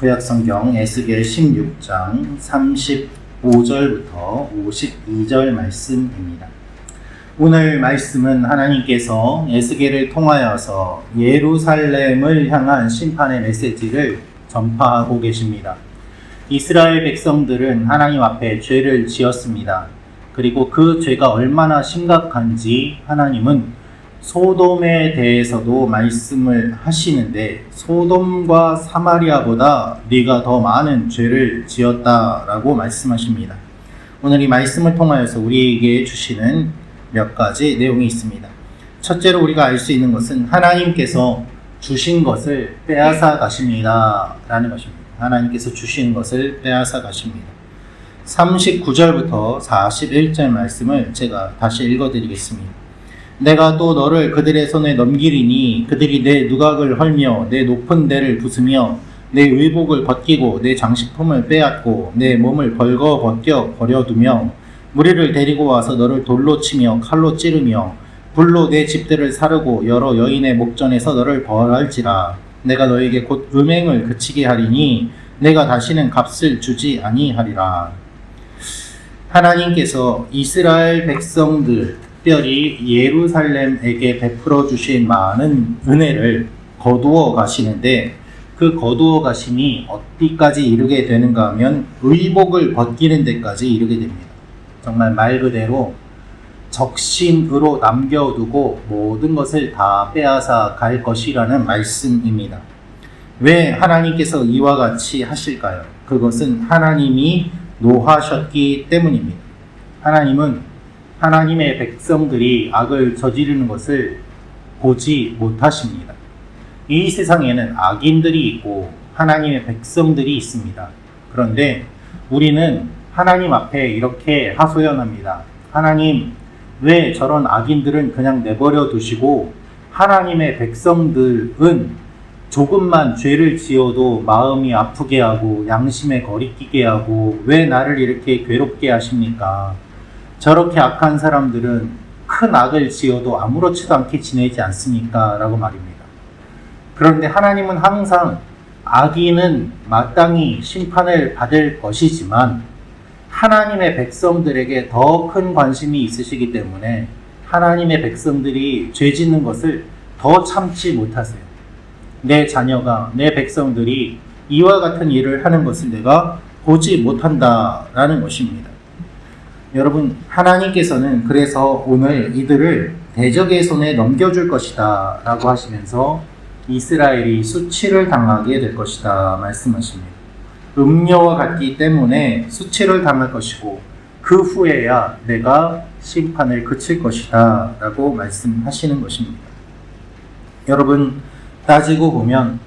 구약성경 에스겔 16장 35절부터 52절 말씀입니다. 오늘 말씀은 하나님께서 에스겔을 통하여서 예루살렘을 향한 심판의 메시지를 전파하고 계십니다. 이스라엘 백성들은 하나님 앞에 죄를 지었습니다. 그리고 그 죄가 얼마나 심각한지 하나님은 소돔에 대해서도 말씀을 하시는데, 소돔과 사마리아보다 네가 더 많은 죄를 지었다라고 말씀하십니다. 오늘 이 말씀을 통하여서 우리에게 주시는 몇 가지 내용이 있습니다. 첫째로 우리가 알 수 있는 것은 하나님께서 주신 것을 빼앗아 가십니다 라는 것입니다. 하나님께서 주신 것을 빼앗아 가십니다. 39절부터 41절 말씀을 제가 다시 읽어드리겠습니다. 내가 또 너를 그들의 손에 넘기리니 그들이 내 누각을 헐며 내 높은 데를 부수며 내 의복을 벗기고 내 장식품을 빼앗고 내 몸을 벌거 벗겨 버려두며 무리를 데리고 와서 너를 돌로 치며 칼로 찌르며 불로 내 집들을 사르고 여러 여인의 목전에서 너를 벌할지라. 내가 너에게 곧 음행을 그치게 하리니 내가 다시는 값을 주지 아니하리라. 하나님께서 이스라엘 백성들, 특별히 예루살렘에게 베풀어 주신 많은 은혜를 거두어 가시는데, 그 거두어 가심이 어디까지 이르게 되는가 하면 의복을 벗기는 데까지 이르게 됩니다. 정말 말 그대로 적신으로 남겨두고 모든 것을 다 빼앗아 갈 것이라는 말씀입니다. 왜 하나님께서 이와 같이 하실까요? 그것은 하나님이 노하셨기 때문입니다. 하나님은 하나님의 백성들이 악을 저지르는 것을 보지 못하십니다. 이 세상에는 악인들이 있고 하나님의 백성들이 있습니다. 그런데 우리는 하나님 앞에 이렇게 하소연합니다. 하나님, 왜 저런 악인들은 그냥 내버려 두시고 하나님의 백성들은 조금만 죄를 지어도 마음이 아프게 하고 양심에 거리끼게 하고 왜 나를 이렇게 괴롭게 하십니까? 저렇게 악한 사람들은 큰 악을 지어도 아무렇지도 않게 지내지 않습니까? 라고 말입니다. 그런데 하나님은 항상 악인은 마땅히 심판을 받을 것이지만 하나님의 백성들에게 더 큰 관심이 있으시기 때문에 하나님의 백성들이 죄 짓는 것을 더 참지 못하세요. 내 자녀가, 내 백성들이 이와 같은 일을 하는 것을 내가 보지 못한다라는 것입니다. 여러분, 하나님께서는 그래서 오늘 이들을 대적의 손에 넘겨줄 것이다 라고 하시면서 이스라엘이 수치를 당하게 될 것이다 말씀하십니다. 음녀와 같기 때문에 수치를 당할 것이고 그 후에야 내가 심판을 그칠 것이다 라고 말씀하시는 것입니다. 여러분, 따지고 보면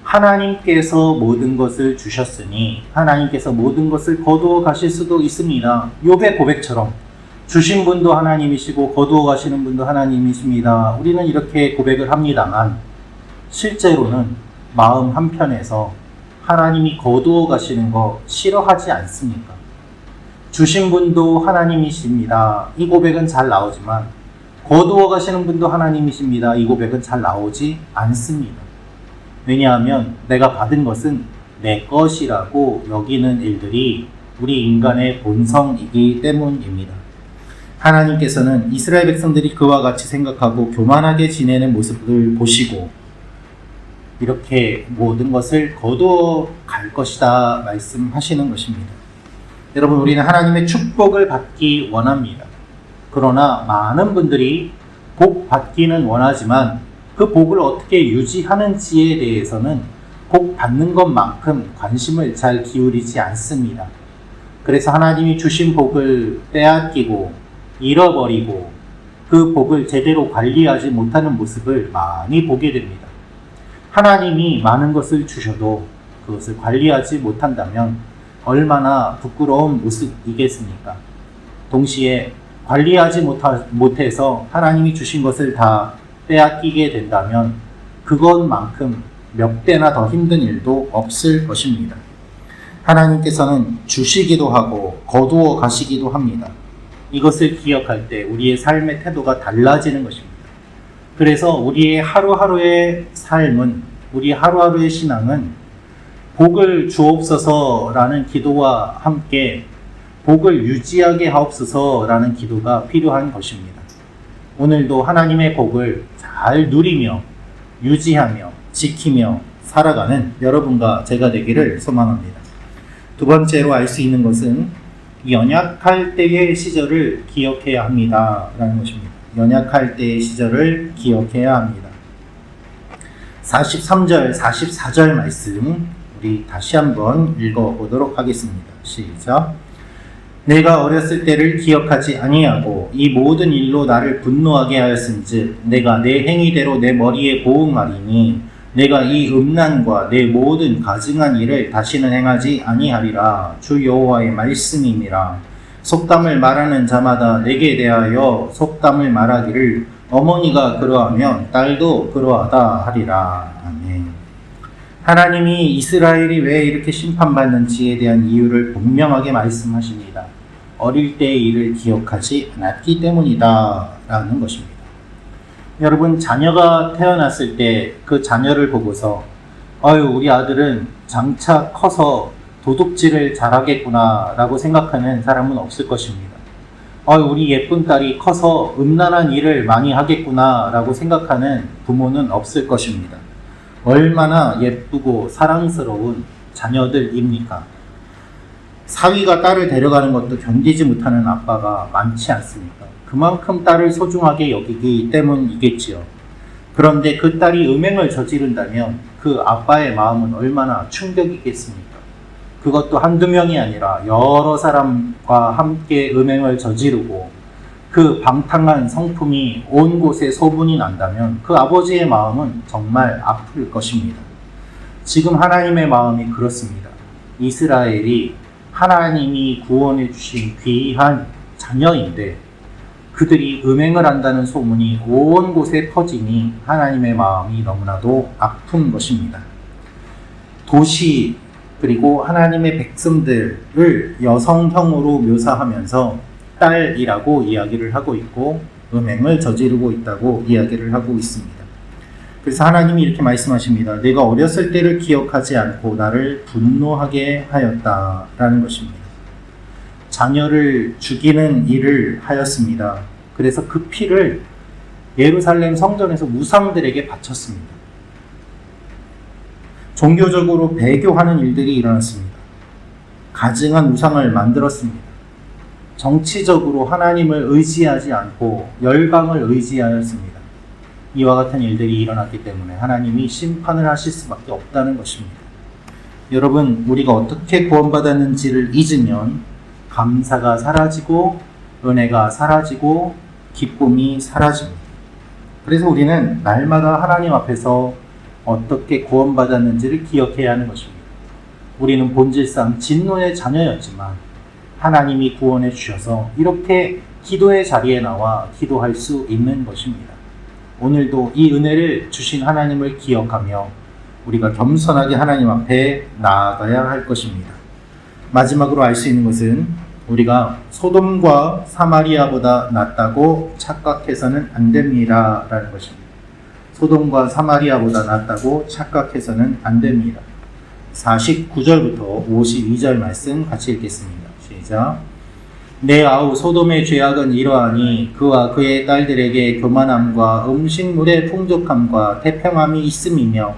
하나님께서 모든 것을 주셨으니 하나님께서 모든 것을 거두어 가실 수도 있습니다. 욥의 고백처럼 주신 분도 하나님이시고 거두어 가시는 분도 하나님이십니다. 우리는 이렇게 고백을 합니다만 실제로는 마음 한편에서 하나님이 거두어 가시는 거 싫어하지 않습니까? 주신 분도 하나님이십니다. 이 고백은 잘 나오지만 거두어 가시는 분도 하나님이십니다. 이 고백은 잘 나오지 않습니다. 왜냐하면 내가 받은 것은 내 것이라고 여기는 일들이 우리 인간의 본성이기 때문입니다. 하나님께서는 이스라엘 백성들이 그와 같이 생각하고 교만하게 지내는 모습을 보시고 이렇게 모든 것을 거두어 갈 것이다 말씀하시는 것입니다. 여러분, 우리는 하나님의 축복을 받기 원합니다. 그러나 많은 분들이 복 받기는 원하지만 그 복을 어떻게 유지하는지에 대해서는 복 받는 것만큼 관심을 잘 기울이지 않습니다. 그래서 하나님이 주신 복을 빼앗기고 잃어버리고 그 복을 제대로 관리하지 못하는 모습을 많이 보게 됩니다. 하나님이 많은 것을 주셔도 그것을 관리하지 못한다면 얼마나 부끄러운 모습이겠습니까? 동시에 관리하지 못해서 하나님이 주신 것을 다 빼앗기게 된다면 그것만큼 몇 배나 더 힘든 일도 없을 것입니다. 하나님께서는 주시기도 하고 거두어 가시기도 합니다. 이것을 기억할 때 우리의 삶의 태도가 달라지는 것입니다. 그래서 우리의 하루하루의 삶은, 우리 하루하루의 신앙은 복을 주옵소서라는 기도와 함께 복을 유지하게 하옵소서라는 기도가 필요한 것입니다. 오늘도 하나님의 복을 잘 누리며 유지하며 지키며 살아가는 여러분과 제가 되기를 소망합니다. 두 번째로 알 수 있는 것은 연약할 때의 시절을 기억해야 합니다 라는 것입니다. 연약할 때의 시절을 기억해야 합니다. 43절, 44절 말씀 우리 다시 한번 읽어보도록 하겠습니다. 시작. 내가 어렸을 때를 기억하지 아니하고 이 모든 일로 나를 분노하게 하였은즉 내가 내 행위대로 내 머리에 보응하리니 내가 이 음란과 내 모든 가증한 일을 다시는 행하지 아니하리라. 주 여호와의 말씀이니라. 속담을 말하는 자마다 내게 대하여 속담을 말하기를 어머니가 그러하면 딸도 그러하다 하리라. 아멘. 하나님이 이스라엘이 왜 이렇게 심판받는지에 대한 이유를 분명하게 말씀하십니다. 어릴 때의 일을 기억하지 않았기 때문이다 라는 것입니다. 여러분, 자녀가 태어났을 때 그 자녀를 보고서 우리 아들은 장차 커서 도둑질을 잘하겠구나 라고 생각하는 사람은 없을 것입니다. 우리 예쁜 딸이 커서 음란한 일을 많이 하겠구나 라고 생각하는 부모는 없을 것입니다. 얼마나 예쁘고 사랑스러운 자녀들입니까? 사위가 딸을 데려가는 것도 견디지 못하는 아빠가 많지 않습니까? 그만큼 딸을 소중하게 여기기 때문이겠지요. 그런데 그 딸이 음행을 저지른다면 그 아빠의 마음은 얼마나 충격이겠습니까? 그것도 한두 명이 아니라 여러 사람과 함께 음행을 저지르고 그 방탕한 성품이 온 곳에 소문이 난다면 그 아버지의 마음은 정말 아플 것입니다. 지금 하나님의 마음이 그렇습니다. 이스라엘이 하나님이 구원해 주신 귀한 자녀인데 그들이 음행을 한다는 소문이 온 곳에 퍼지니 하나님의 마음이 너무나도 아픈 것입니다. 도시 그리고 하나님의 백성들을 여성형으로 묘사하면서 딸이라고 이야기를 하고 있고 음행을 저지르고 있다고 이야기를 하고 있습니다. 그래서 하나님이 이렇게 말씀하십니다. 내가 어렸을 때를 기억하지 않고 나를 분노하게 하였다라는 것입니다. 자녀를 죽이는 일을 하였습니다. 그래서 그 피를 예루살렘 성전에서 우상들에게 바쳤습니다. 종교적으로 배교하는 일들이 일어났습니다. 가증한 우상을 만들었습니다. 정치적으로 하나님을 의지하지 않고 열방을 의지하였습니다. 이와 같은 일들이 일어났기 때문에 하나님이 심판을 하실 수밖에 없다는 것입니다. 여러분, 우리가 어떻게 구원받았는지를 잊으면 감사가 사라지고 은혜가 사라지고 기쁨이 사라집니다. 그래서 우리는 날마다 하나님 앞에서 어떻게 구원받았는지를 기억해야 하는 것입니다. 우리는 본질상 진노의 자녀였지만 하나님이 구원해 주셔서 이렇게 기도의 자리에 나와 기도할 수 있는 것입니다. 오늘도 이 은혜를 주신 하나님을 기억하며 우리가 겸손하게 하나님 앞에 나아가야 할 것입니다. 마지막으로 알 수 있는 것은 우리가 소돔과 사마리아보다 낫다고 착각해서는 안 됩니다 라는 것입니다. 소돔과 사마리아보다 낫다고 착각해서는 안 됩니다. 49절부터 52절 말씀 같이 읽겠습니다. 시작. 내 아우 소돔의 죄악은 이러하니 그와 그의 딸들에게 교만함과 음식물의 풍족함과 태평함이 있음이며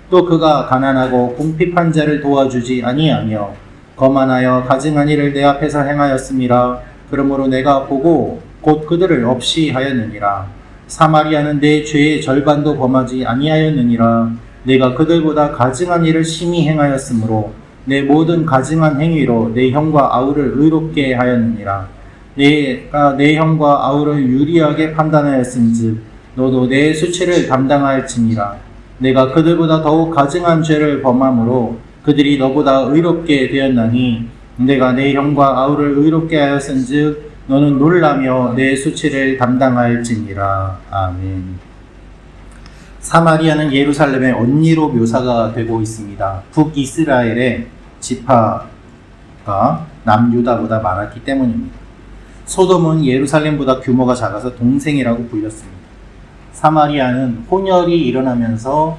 또 그가 가난하고 궁핍한 자를 도와주지 아니하며 거만하여 가증한 일을 내 앞에서 행하였음이라. 그러므로 내가 보고 곧 그들을 없이 하였느니라. 사마리아는 내 죄의 절반도 범하지 아니하였느니라. 내가 그들보다 가증한 일을 심히 행하였으므로 내 모든 가증한 행위로 내 형과 아우를 의롭게 하였느니라. 내가 내 형과 아우를 유리하게 판단하였은즉 너도 내 수치를 담당할지니라. 내가 그들보다 더욱 가증한 죄를 범함으로 그들이 너보다 의롭게 되었나니 내가 내 형과 아우를 의롭게 하였은즉 너는 놀라며 내 수치를 담당할지니라. 아멘. 사마리아는 예루살렘의 언니로 묘사가 되고 있습니다. 북이스라엘의 지파가 남유다보다 많았기 때문입니다. 소돔은 예루살렘보다 규모가 작아서 동생이라고 불렸습니다. 사마리아는 혼혈이 일어나면서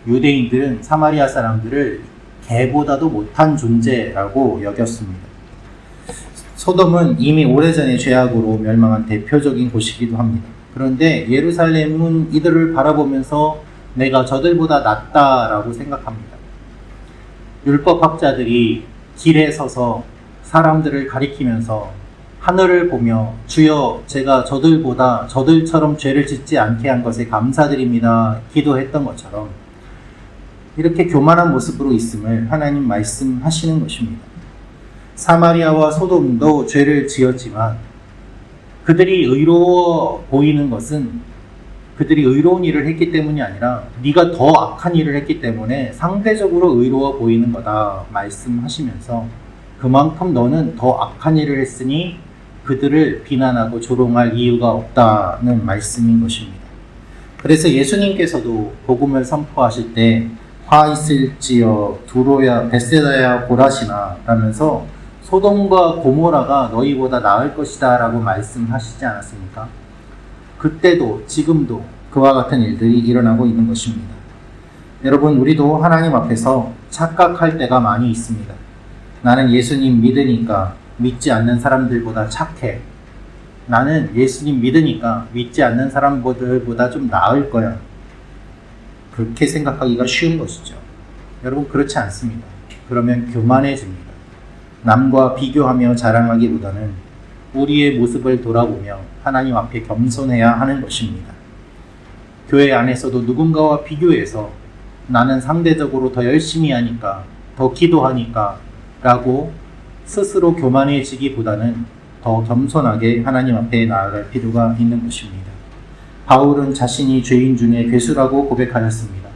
유대인들은 사마리아 사람들을 개보다도 못한 존재라고 여겼습니다. 소돔은 이미 오래전에 죄악으로 멸망한 대표적인 곳이기도 합니다. 그런데 예루살렘은 이들을 바라보면서 내가 저들보다 낫다라고 생각합니다. 율법학자들이 길에 서서 사람들을 가리키면서 하늘을 보며 주여 제가 저들처럼 죄를 짓지 않게 한 것에 감사드립니다 기도했던 것처럼 이렇게 교만한 모습으로 있음을 하나님 말씀하시는 것입니다. 사마리아와 소돔도 죄를 지었지만 그들이 의로워 보이는 것은 그들이 의로운 일을 했기 때문이 아니라 네가 더 악한 일을 했기 때문에 상대적으로 의로워 보이는 거다 말씀하시면서 그만큼 너는 더 악한 일을 했으니 그들을 비난하고 조롱할 이유가 없다는 말씀인 것입니다. 그래서 예수님께서도 복음을 선포하실 때 화 있을지어 두로야 벳세다야 고라시나 라면서 소돔과 고모라가 너희보다 나을 것이다 라고 말씀하시지 않았습니까? 그때도 지금도 그와 같은 일들이 일어나고 있는 것입니다. 여러분, 우리도 하나님 앞에서 착각할 때가 많이 있습니다. 나는 예수님 믿으니까 믿지 않는 사람들보다 착해. 나는 예수님 믿으니까 믿지 않는 사람들보다 좀 나을 거야. 그렇게 생각하기가 쉬운 것이죠. 여러분, 그렇지 않습니다. 그러면 교만해집니다. 남과 비교하며 자랑하기보다는 우리의 모습을 돌아보며 하나님 앞에 겸손해야 하는 것입니다. 교회 안에서도 누군가와 비교해서 나는 상대적으로 더 열심히 하니까, 더 기도하니까 라고 스스로 교만해지기보다는 더 겸손하게 하나님 앞에 나아갈 필요가 있는 것입니다. 바울은 자신이 죄인 중에 괴수라고 고백하였습니다.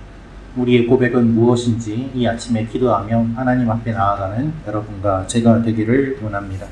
우리의 고백은 무엇인지 이 아침에 기도하며 하나님 앞에 나아가는 여러분과 제가 되기를 원합니다.